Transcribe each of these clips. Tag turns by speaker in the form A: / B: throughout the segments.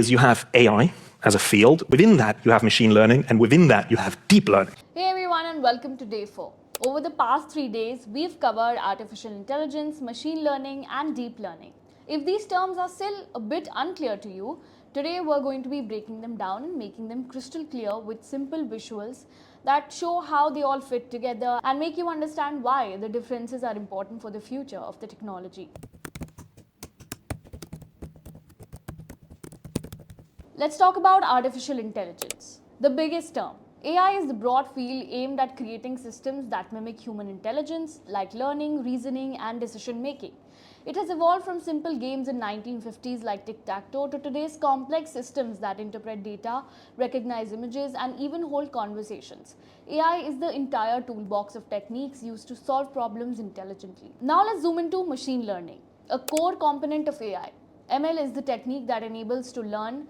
A: is you have AI as a field. Within that, you have machine learning, and within that, you have deep learning.
B: Hey everyone, and welcome to day 4. Over the past 3 days, we've covered artificial intelligence, machine learning, and deep learning. If these terms are still a bit unclear to you, today we're going to be breaking them down and making them crystal clear with simple visuals that show how they all fit together and make you understand why the differences are important for the future of the technology. Let's talk about artificial intelligence, the biggest term. AI is the broad field aimed at creating systems that mimic human intelligence, like learning, reasoning, and decision making. It has evolved from simple games in 1950s like tic-tac-toe to today's complex systems that interpret data, recognize images, and even hold conversations. AI is the entire toolbox of techniques used to solve problems intelligently. Now let's zoom into machine learning, a core component of AI. ML is the technique that enables to learn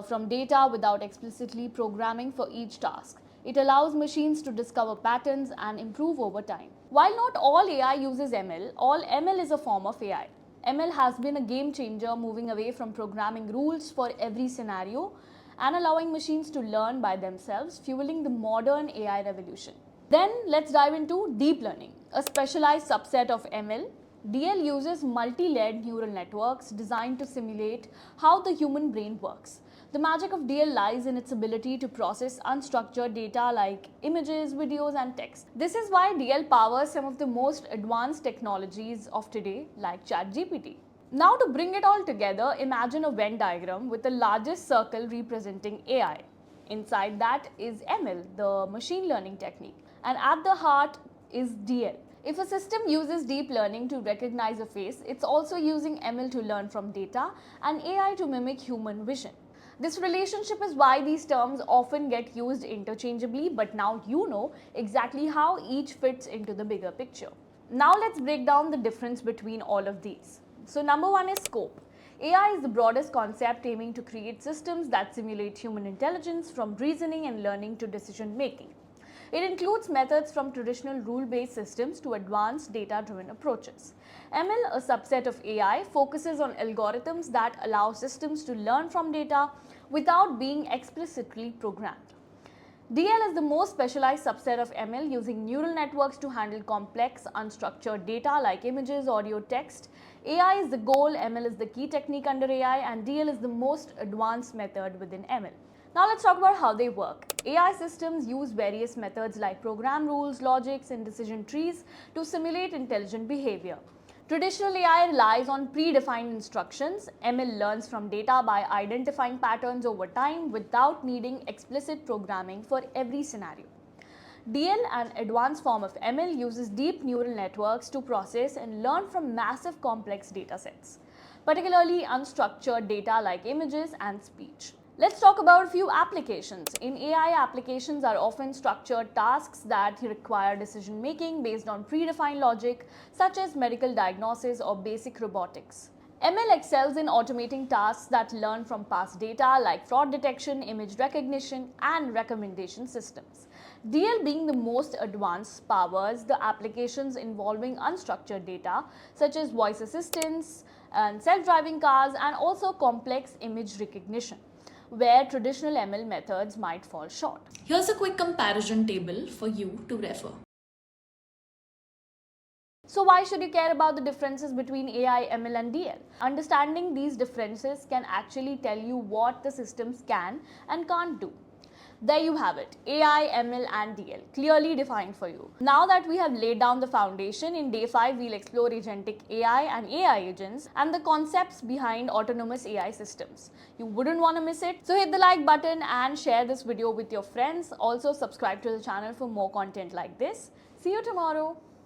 B: from data without explicitly programming for each task. It allows machines to discover patterns and improve over time. While not all AI uses ML, all ML is a form of AI. ML has been a game changer, moving away from programming rules for every scenario and allowing machines to learn by themselves, fueling the modern AI revolution. Then let's dive into deep learning, a specialized subset of ML. DL uses multi-layered neural networks designed to simulate how the human brain works. The magic of DL lies in its ability to process unstructured data like images, videos, and text. This is why DL powers some of the most advanced technologies of today, like ChatGPT. Now, to bring it all together, imagine a Venn diagram with the largest circle representing AI. Inside that is ML, the machine learning technique, and at the heart is DL. If a system uses deep learning to recognize a face, it's also using ML to learn from data and AI to mimic human vision. This relationship is why these terms often get used interchangeably, but now you know exactly how each fits into the bigger picture. Now let's break down the difference between all of these. So number one is scope. AI is the broadest concept aiming to create systems that simulate human intelligence, from reasoning and learning to decision making. It includes methods from traditional rule-based systems to advanced data-driven approaches. ML, a subset of AI, focuses on algorithms that allow systems to learn from data without being explicitly programmed. DL is the most specialized subset of ML, using neural networks to handle complex, unstructured data like images, audio, text. AI is the goal, ML is the key technique under AI, and DL is the most advanced method within ML. Now let's talk about how they work. AI systems use various methods like program rules, logics, and decision trees to simulate intelligent behavior. Traditional AI relies on predefined instructions. ML learns from data by identifying patterns over time without needing explicit programming for every scenario. DL, an advanced form of ML, uses deep neural networks to process and learn from massive complex data sets, particularly unstructured data like images and speech. Let's talk about a few applications. In AI, applications are often structured tasks that require decision making based on predefined logic, such as medical diagnosis or basic robotics. ML excels in automating tasks that learn from past data like fraud detection, image recognition, and recommendation systems. DL, being the most advanced, powers the applications involving unstructured data such as voice assistants and self-driving cars, and also complex image recognition, where traditional ML methods might fall short.
C: Here's a quick comparison table for you to refer.
B: So why should you care about the differences between AI, ML, and DL? Understanding these differences can actually tell you what the systems can and can't do. There you have it, AI, ML, and DL, clearly defined for you. Now that we have laid down the foundation, in day 5 we'll explore agentic AI and AI agents and the concepts behind autonomous AI systems. You wouldn't want to miss it, so hit the like button and share this video with your friends. Also subscribe to the channel for more content like this. See you tomorrow.